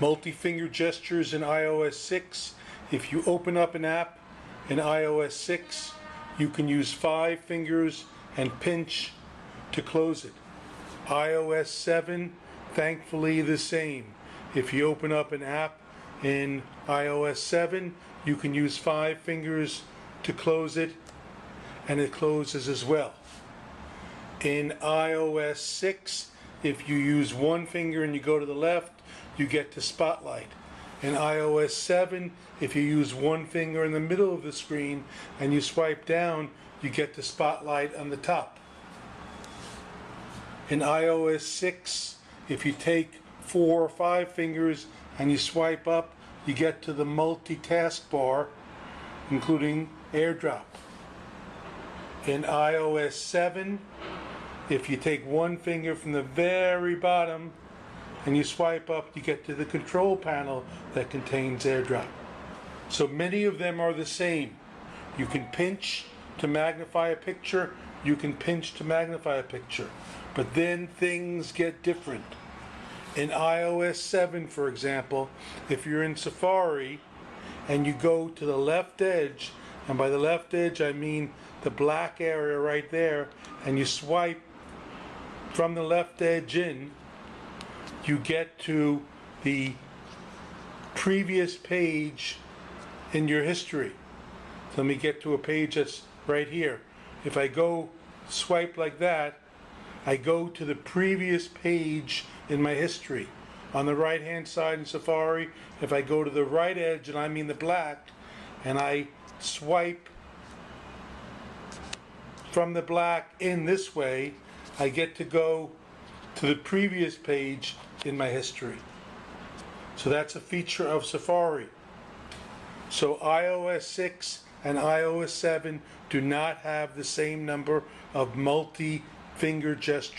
Multi-finger gestures in iOS 6. If you open up an app in iOS 6, you can use 5 fingers and pinch to close it. iOS 7, thankfully the same. If you open up an app in iOS 7, you can use 5 fingers to close it, and it closes as well. In iOS 6, if you use 1 finger and you go to the left, you get to Spotlight. In iOS 7, if you use 1 finger in the middle of the screen and you swipe down, you get to Spotlight on the top. In iOS 6, if you take 4 or 5 fingers and you swipe up, you get to the multitask bar, including AirDrop. In iOS 7, if you take 1 finger from the very bottom and you swipe up, you get to the control panel that contains AirDrop. So many of them are the same. You can pinch to magnify a picture, you can pinch to magnify a picture, but then things get different. In iOS 7, for example, if you're in Safari and you go to the left edge, and by the left edge I mean the black area right there, and you swipe from the left edge in, you get to the previous page in your history. So let me get to a page that's right here. If I go swipe like that, I go to the previous page in my history. On the right hand side in Safari, if I go to the right edge, and I mean the black, and I swipe from the black in this way, I get to go to the previous page in my history. So that's a feature of Safari. So iOS 6 and iOS 7 do not have the same number of multi-finger gestures.